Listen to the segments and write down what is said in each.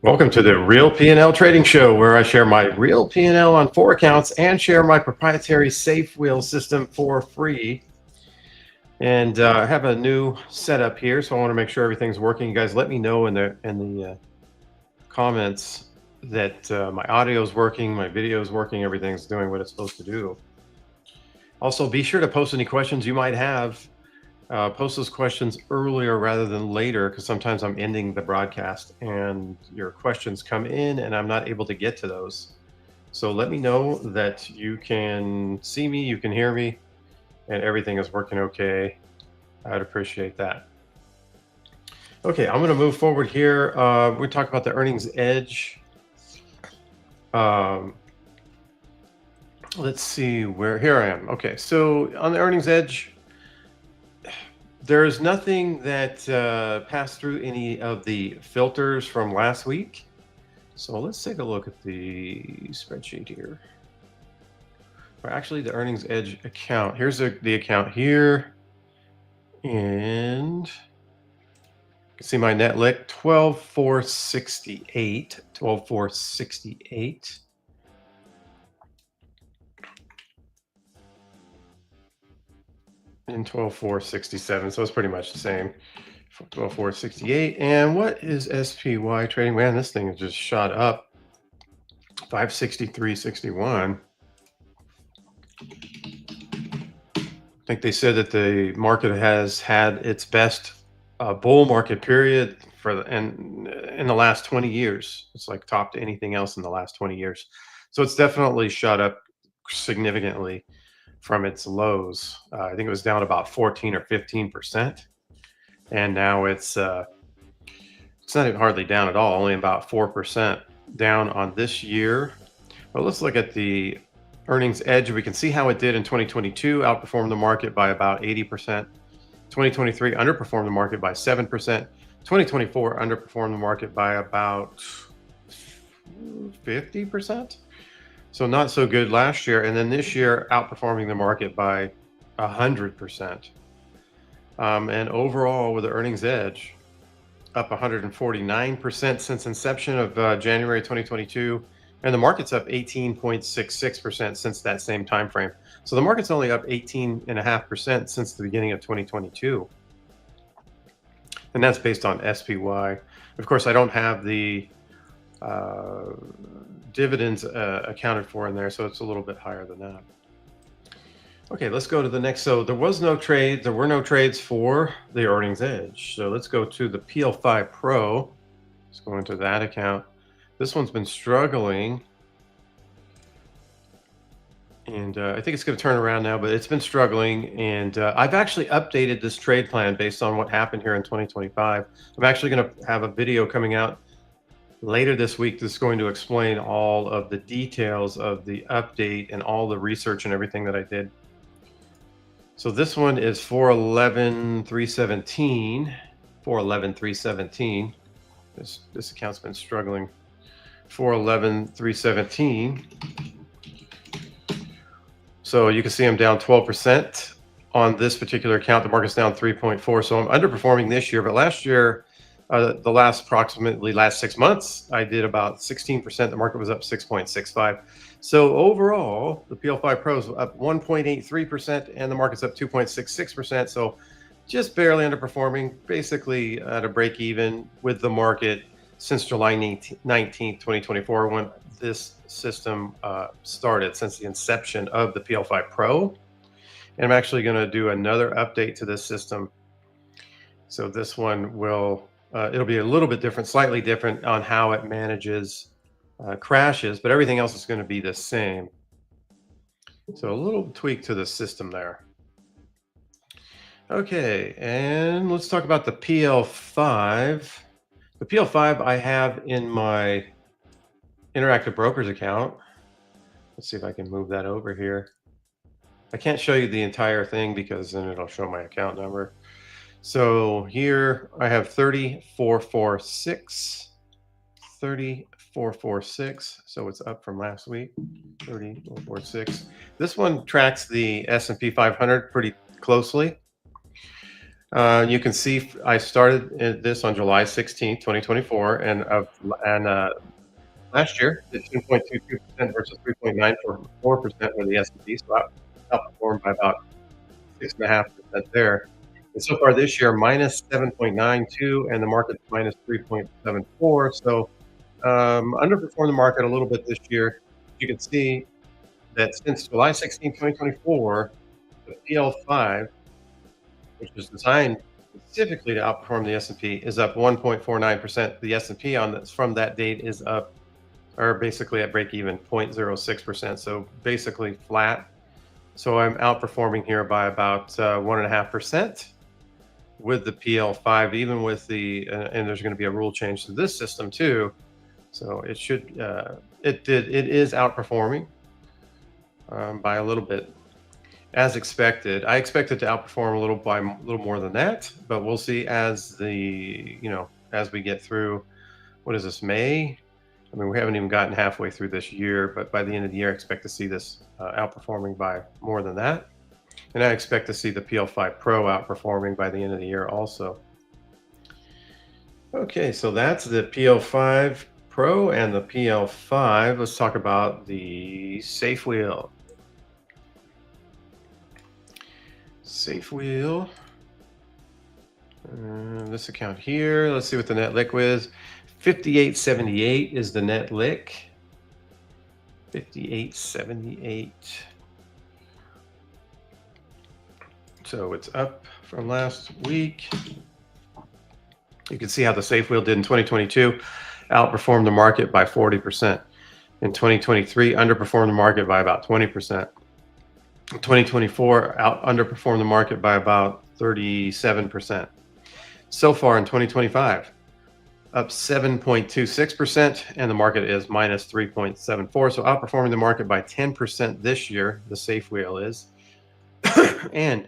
Welcome to the Real P&L Trading Show, where I share my real P&L on 4 accounts and share my proprietary safe wheel system for free. And I have a new setup here, so I want to make sure everything's working. You guys, let me know in the comments that my audio is working, my video is working, everything's doing what it's supposed to do. Also, be sure to post any questions you might have. Post those questions earlier rather than later, because sometimes I'm ending the broadcast and your questions come in and I'm not able to get to those. So let me know that you can see me, you can hear me, and everything is working okay. I'd appreciate that. Okay, I'm going to move forward here. We talk about the earnings edge. Let's see where, here I am. Okay, so on the earnings edge, there's nothing that passed through any of the filters from last week. So let's take a look at the spreadsheet here. Or actually, the earnings edge account. Here's the account here. And you can see my net lick, 12,468. 12,468. And 12,467. So it's pretty much the same. 12,468. And what is SPY trading? Man, this thing has just shot up. 563.61. I think they said that the market has had its best bull market period in the last 20 years. It's like topped anything else in the last 20 years. So it's definitely shot up significantly from its lows. I think it was down about 14 or 15%. And now it's not even hardly down at all, only about 4% down on this year. But let's look at the earnings edge. We can see how it did in 2022, outperformed the market by about 80%. 2023 underperformed the market by 7%. 2024 underperformed the market by about 50%. So not so good last year. And then this year outperforming the market by 100%. And overall with the earnings edge, up 149% since inception of January 2022. And the market's up 18.66% since that same time frame. So the market's only up 18.5% since the beginning of 2022. And that's based on SPY. Of course, I don't have the dividends accounted for in there, so it's a little bit higher than that. Okay, let's go to the next. So there were no trades for the earnings edge. So let's go to the PL5 Pro. Let's go into that account. This one's been struggling. And I think it's going to turn around now, but it's been struggling. And I've actually updated this trade plan based on what happened here in 2025. I'm actually going to have a video coming out later this week that's going to explain all of the details of the update and all the research and everything that I did. So this one is 411,317. 411,317. This account's been struggling. 411,317. So you can see I'm down 12% on this particular account. The market's down 3.4. So I'm underperforming this year. But last year, the last 6 months, I did about 16%. The market was up 6.65. So overall, the PL5 Pro is up 1.83% and the market's up 2.66%. So just barely underperforming, basically at a break even with the market since July 19th, 2024, when this system started, since the inception of the PL5 Pro. And I'm actually going to do another update to this system. So this one will, it'll be a little bit different, slightly different on how it manages crashes, but everything else is going to be the same. So a little tweak to the system there. Okay, and let's talk about the PL5. The PL5 I have in my Interactive Brokers account. Let's see if I can move that over here. I can't show you the entire thing because then it'll show my account number. So here I have 3446. 3446. So it's up from last week. 3446. This one tracks the S&P 500 pretty closely. You can see I started this on July 16th, 2024, and last year did 10.22% versus 3.94% for the S&P, so outperformed by about 6.5% there. And so far this year, minus 7.92, and the market's minus 3.74. So underperformed the market a little bit this year. You can see that since July 16th, 2024, the PL5, which was designed specifically to outperform the S&P, is up 1.49%. The S&P on this from that date is up, or basically at break even, 0.06%. So basically flat. So I'm outperforming here by about 1.5% with the PL5, even with the and there's going to be a rule change to this system too. So it should it is outperforming by a little bit as expected. I expected to outperform a little more than that, but we'll see as as we get through. What is this, May? I mean, we haven't even gotten halfway through this year, but by the end of the year, I expect to see this outperforming by more than that. And I expect to see the PL5 Pro outperforming by the end of the year also. Okay, so that's the PL5 Pro and the PL5. Let's talk about the Safe Wheel. Safe Wheel. This account here. Let's see what the net lick is. 5878 is the net lick. 5878. So it's up from last week. You can see how the Safe Wheel did in 2022. Outperformed the market by 40%. In 2023, underperformed the market by about 20%. In 2024, underperformed the market by about 37%. So far in 2025, up 7.26%, and the market is minus 3.74. So outperforming the market by 10% this year, the Safe Wheel is. And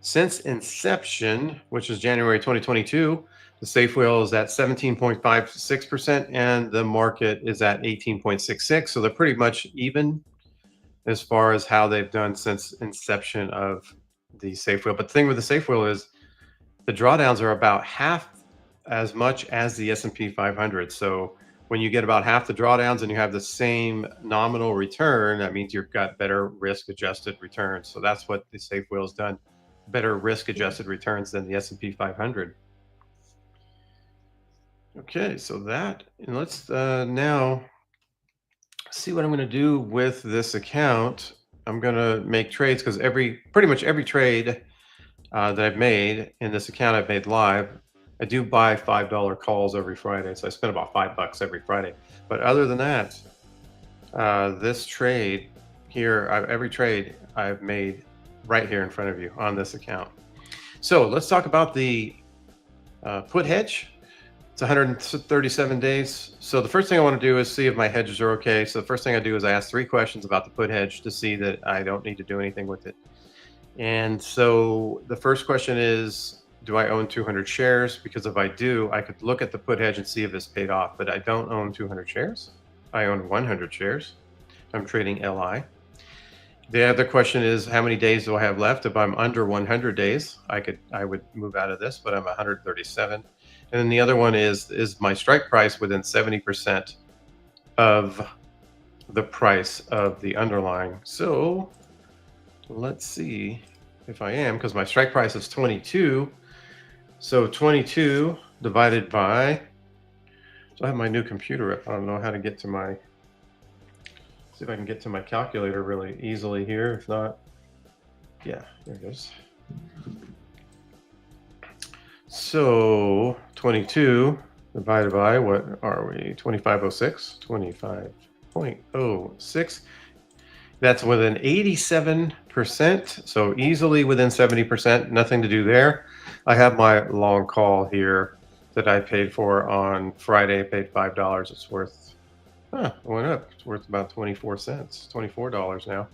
since inception, which is January 2022, the Safe Wheel is at 17.56%, and the market is at 18.66. So they're pretty much even as far as how they've done since inception of the Safe Wheel. But the thing with the Safe Wheel is the drawdowns are about half as much as the S&P 500. So when you get about half the drawdowns and you have the same nominal return, that means you've got better risk-adjusted returns. So that's what the Safe Wheel has done, better risk-adjusted returns than the S&P 500. Okay, so that, and let's now see what I'm going to do with this account. I'm going to make trades because pretty much every trade that I've made in this account I've made live. I do buy $5 calls every Friday, so I spend about $5 every Friday. But other than that, this trade here, every trade I've made right here in front of you on this account. So let's talk about the put hedge. It's 137 days. So the first thing I want to do is see if my hedges are okay. So the first thing I do is I ask 3 questions about the put hedge to see that I don't need to do anything with it. And so the first question is, do I own 200 shares? Because if I do, I could look at the put hedge and see if it's paid off, but I don't own 200 shares. I own 100 shares. I'm trading LI. The other question is, how many days do I have left? If I'm under 100 days, I would move out of this, but I'm 137. And then the other one is my strike price within 70% of the price of the underlying. So let's see if I am, because my strike price is 22. So 22 divided by, so I have my new computer up. I don't know how to get to my, see if I can get to my calculator really easily here. If not, yeah, there it is. So 22 divided by, what are we, 2506, 25.06. That's within 87%, so easily within 70%, nothing to do there. I have my long call here that I paid for on Friday. I paid $5. It's worth, it went up. It's worth about 24 cents, $24 now.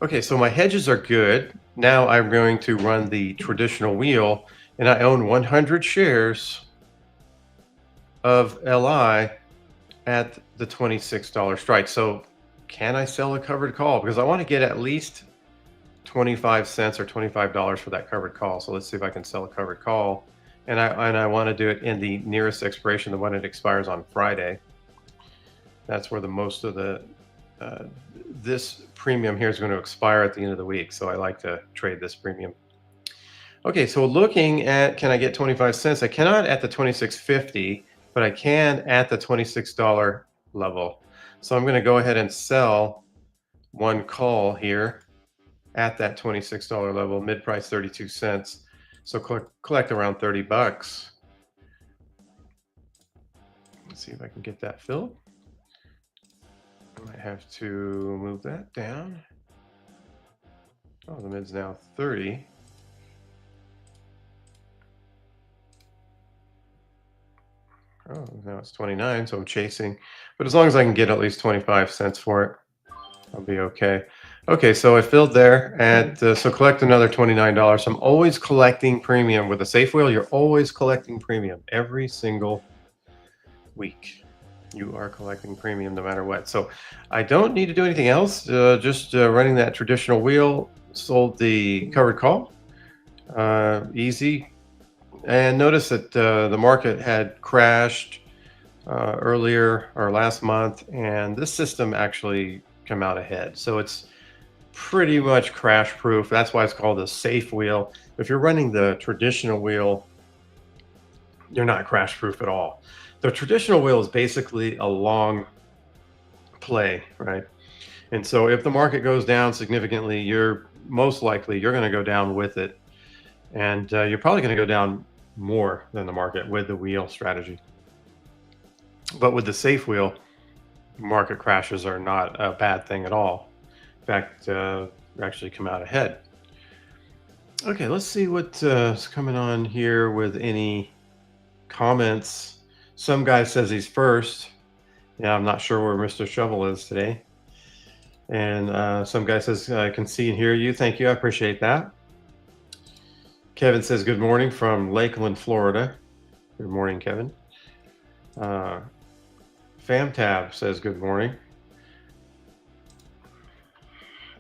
Okay, so my hedges are good. Now I'm going to run the traditional wheel, and I own 100 shares of LI at the $26 strike. So can I sell a covered call? Because I want to get at least 25 cents or $25 for that covered call. So let's see if I can sell a covered call. And I want to do it in the nearest expiration, the one that expires on Friday. That's where the most of the this premium here is going to expire at the end of the week. So I like to trade this premium. Okay, so looking at, can I get 25 cents? I cannot at the 26.50, but I can at the $26 level. So I'm going to go ahead and sell one call here at that $26 level, mid price 32 cents. So collect around 30 bucks. Let's see if I can get that filled. I might have to move that down. Oh, the mid's now 30. Oh, now it's 29, so I'm chasing. But as long as I can get at least 25 cents for it, I'll be okay. Okay, so I filled there, and so collect another $29. So I'm always collecting premium with a safe wheel. You're always collecting premium every single week. You are collecting premium no matter what. So I don't need to do anything else. Just running that traditional wheel. Sold the covered call. Easy. And notice that the market had crashed earlier or last month, and this system actually come out ahead. So it's pretty much crash proof. That's why it's called a safe wheel. If you're running the traditional wheel, you're not crash proof at all. The traditional wheel is basically a long play, right? And so if the market goes down significantly, you're most likely you're going to go down with it, and you're probably going to go down more than the market with the wheel strategy. But with the safe wheel, market crashes are not a bad thing at all. In fact, actually come out ahead. Okay, let's see what's coming on here with any comments. Some guy says he's first. Yeah, I'm not sure where Mr. Shovel is today. And some guy says, I can see and hear you. Thank you. I appreciate that. Kevin says, good morning from Lakeland, Florida. Good morning, Kevin. FamTab says, good morning.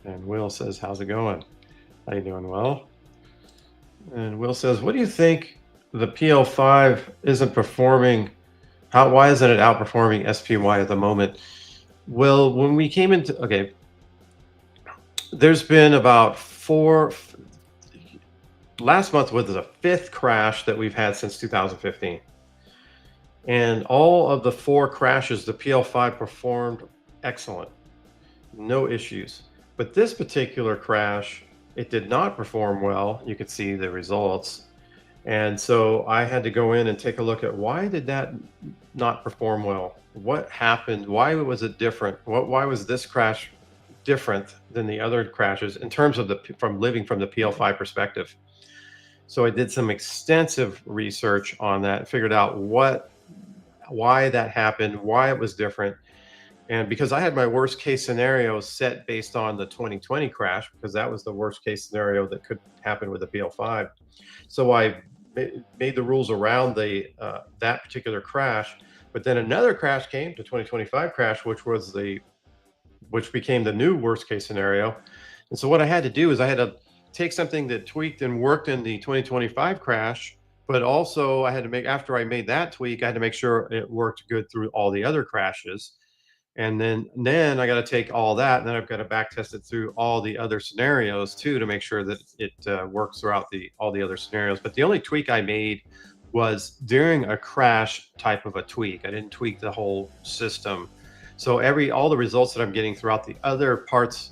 And Will says, how's it going? How you doing? Well. And Will says, what do you think the PL5 isn't performing? Why isn't it outperforming SPY at the moment? Well, when we came into, okay, there's been about last month was the 5th crash that we've had since 2015. And all of the 4 crashes, the PL5 performed excellent, no issues. But this particular crash, it did not perform well. You could see the results. And so I had to go in and take a look at why did that not perform well? What happened? Why was it different? Why was this crash different than the other crashes in terms of from living from the PL5 perspective? So I did some extensive research on that and figured out why that happened, why it was different. And because I had my worst case scenario set based on the 2020 crash, because that was the worst case scenario that could happen with the PL5. So I made the rules around that particular crash. But then another crash came, the 2025 crash, which became the new worst case scenario. And so what I had to do is I had to take something that tweaked and worked in the 2025 crash, but also I had to after I made that tweak, I had to make sure it worked good through all the other crashes. And then I got to take all that, and then I've got to back test it through all the other scenarios too, to make sure that it works throughout all the other scenarios. But the only tweak I made was during a crash type of a tweak. I didn't tweak the whole system. So all the results that I'm getting throughout the other parts,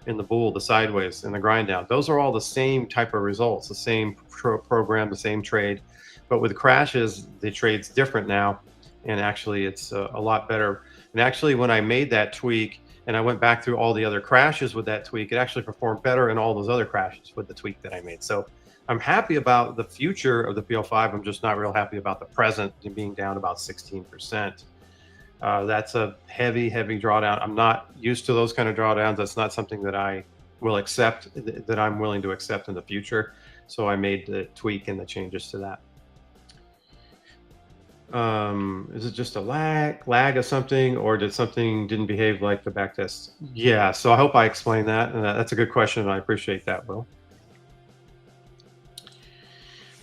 in the bull, the sideways, and the grind down, those are all the same type of results, the same program, the same trade. But with crashes, the trade's different now, and actually it's a lot better. And actually, when I made that tweak and I went back through all the other crashes with that tweak, it actually performed better in all those other crashes with the tweak that I made. So I'm happy about the future of the PL5. I'm just not real happy about the present being down about 16%. That's a heavy drawdown. I'm not used to those kind of drawdowns. That's not something that I will accept, that I'm willing to accept in the future. So I made the tweak and the changes to that. Is it just a lag of something, or did something didn't behave like the back test? Yeah, so I hope I explained that, and that's a good question, and I appreciate that, Will.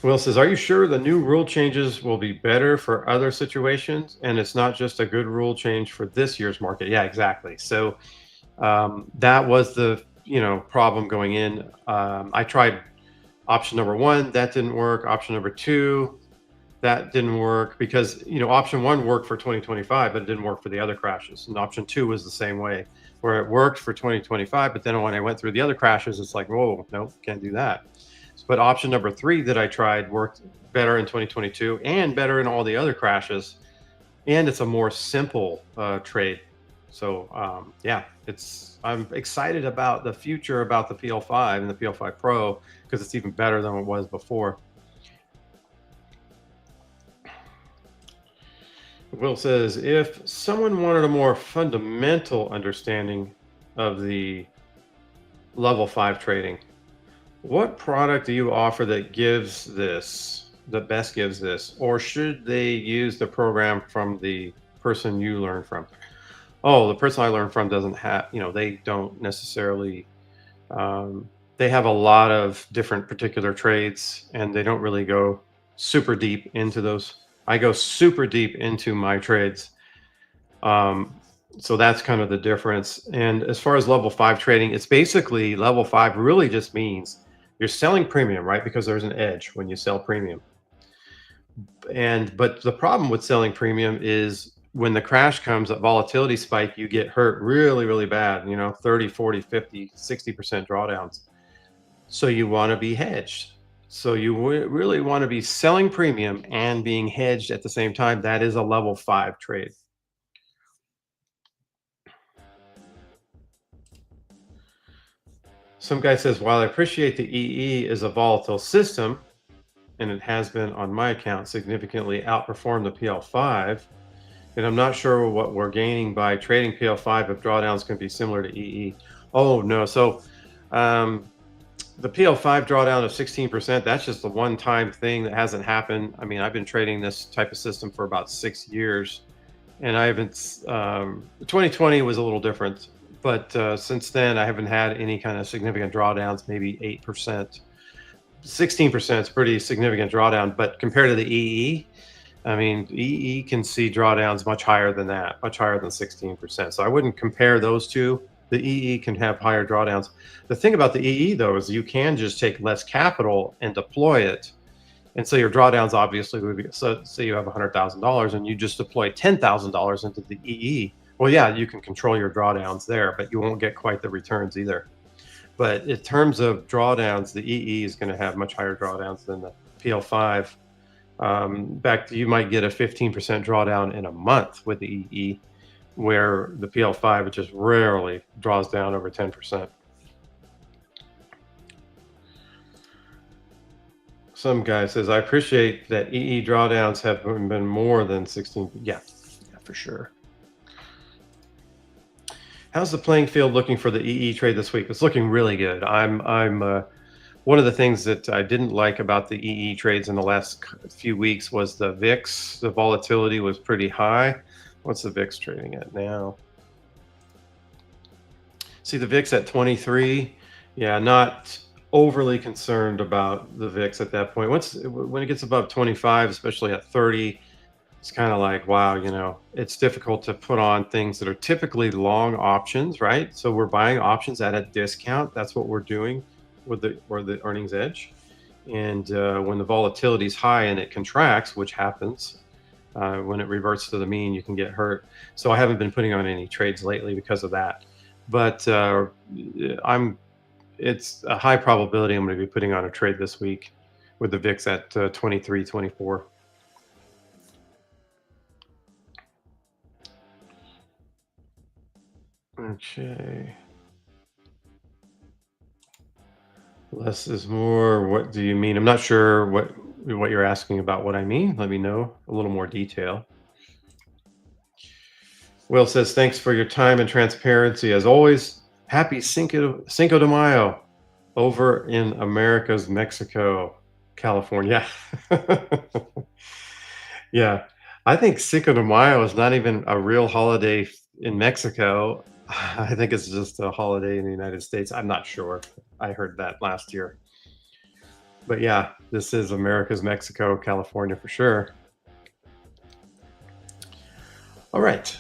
Will says, "Are you sure the new rule changes will be better for other situations, and it's not just a good rule change for this year's market?" Yeah, exactly. So that was the problem going in. I tried option number one, that didn't work. Option number two, that didn't work because option one worked for 2025, but it didn't work for the other crashes. And option two was the same way, where it worked for 2025, but then when I went through the other crashes, it's like, whoa, no, can't do that. But option number three that I tried worked better in 2022 and better in all the other crashes, and it's a more simple trade. So yeah, I'm excited about the future about the PL5 and the PL5 Pro because it's even better than it was before. Will says, if someone wanted a more fundamental understanding of the level 5 trading, what product do you offer that gives this, the best gives this, or should they use the program from the person you learn from? Oh, the person I learned from doesn't have, they don't necessarily, um, they have a lot of different particular trades and they don't really go super deep into those. I go super deep into my trades. Um, so that's kind of the difference. And as far as level 5 trading, it's basically level 5 really just means you're selling premium, right? Because there's an edge when you sell premium. But the problem with selling premium is when the crash comes, that volatility spike, you get hurt really, really bad, 30, 40, 50, 60% drawdowns. So you want to be hedged. So you really want to be selling premium and being hedged at the same time. That is a level 5 trade. Some guy says, while I appreciate the EE is a volatile system, and it has been on my account significantly outperformed the PL5, and I'm not sure what we're gaining by trading PL5 if drawdowns can be similar to EE. Oh, no. So um, the PL5 drawdown of 16%, that's just a one-time thing that hasn't happened. I mean, I've been trading this type of system for about 6 years, and I haven't 2020 was a little different, but since then I haven't had any kind of significant drawdowns, maybe 8%. 16% is pretty significant drawdown, but compared to the EE, I mean, EE can see drawdowns much higher than that, much higher than 16%. So I wouldn't compare those two. The EE can have higher drawdowns. The thing about the EE, though, is you can just take less capital and deploy it. And so your drawdowns obviously would be, so say you have $100,000 and you just deploy $10,000 into the EE. Well, yeah, you can control your drawdowns there, but you won't get quite the returns either. But in terms of drawdowns, the EE is going to have much higher drawdowns than the PL5. In fact, you might get a 15% drawdown in a month with the EE, where the PL5 just rarely draws down over 10%. Some guy says, I appreciate that EE drawdowns have been more than 16. Yeah, for sure. How's the playing field looking for the EE trade this week? It's looking really good. I'm one of the things that I didn't like about the EE trades in the last few weeks was the VIX. The volatility was pretty high. What's the VIX trading at now? See the VIX at 23. Yeah, not overly concerned about the VIX at that point. When it gets above 25, especially at 30, it's kind of like, wow, it's difficult to put on things that are typically long options, right? So we're buying options at a discount. That's what we're doing with the earnings edge. And when the volatility is high and it contracts, which happens when it reverts to the mean, you can get hurt. So I haven't been putting on any trades lately because of that. But it's a high probability I'm going to be putting on a trade this week with the VIX at 23, 24. Okay. Less is more. What do you mean? I'm not sure what you're asking about what I mean. Let me know a little more detail. Will says, thanks for your time and transparency. As always, happy Cinco de Mayo over in America's Mexico, California. Yeah. I think Cinco de Mayo is not even a real holiday in Mexico. I think it's just a holiday in the United States. I'm not sure. I heard that last year. But yeah, this is America's Mexico, California for sure. All right.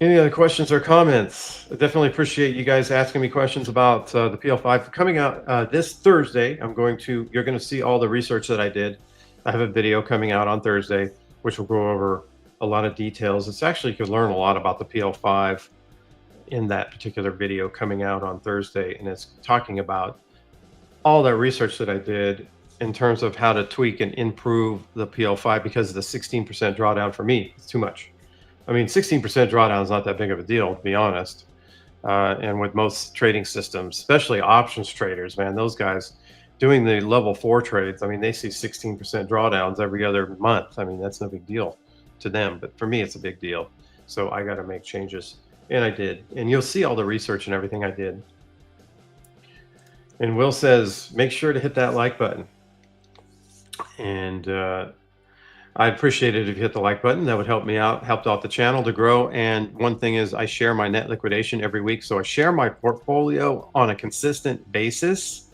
Any other questions or comments? I definitely appreciate you guys asking me questions about the PL5 coming out this Thursday. You're going to see all the research that I did. I have a video coming out on Thursday, which will go over a lot of details. It's actually, you can learn a lot about the PL5 in that particular video coming out on Thursday. And it's talking about all that research that I did in terms of how to tweak and improve the PL5 because the 16% drawdown for me is too much. I mean, 16% drawdown is not that big of a deal, to be honest. And with most trading systems, especially options traders, man, those guys doing the level 4 trades, I mean, they see 16% drawdowns every other month. I mean, that's no big deal to them, but for me, it's a big deal. So I got to make changes, and I did. And you'll see all the research and everything I did. And Will says, make sure to hit that like button. And I'd appreciate it if you hit the like button. That would help me out, helped out the channel to grow. And one thing is I share my net liquidation every week. So I share my portfolio on a consistent basis.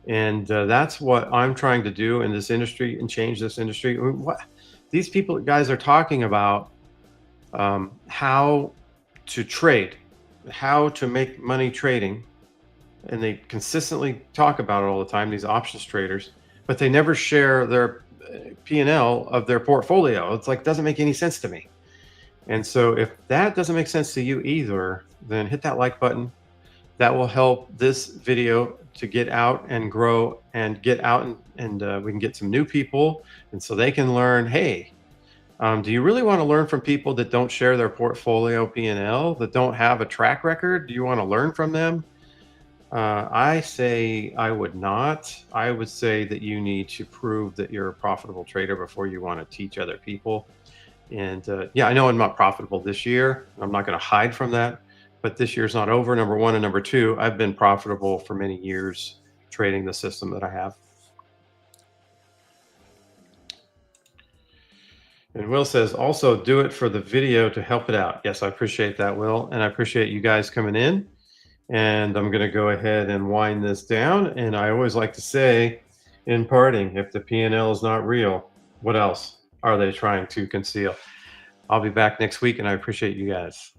And that's what I'm trying to do in this industry and change this industry. I mean, what these people guys are talking about, how to trade, how to make money trading. And they consistently talk about it all the time, these options traders, but they never share their P&L of their portfolio. It's like, doesn't make any sense to me. And so if that doesn't make sense to you either, then hit that like button. That will help this video to get out and grow and get out, and we can get some new people. And so they can learn, hey, do you really want to learn from people that don't share their portfolio P&L, that don't have a track record? Do you want to learn from them? I say I would not. I would say that you need to prove that you're a profitable trader before you want to teach other people. And yeah, I know I'm not profitable this year. I'm not going to hide from that. But this year's not over, number one. And number two, I've been profitable for many years trading the system that I have. And Will says, also do it for the video to help it out. Yes, I appreciate that, Will. And I appreciate you guys coming in. And I'm going to go ahead and wind this down. And I always like to say in parting, if the P&L is not real, what else are they trying to conceal? I'll be back next week, and I appreciate you guys.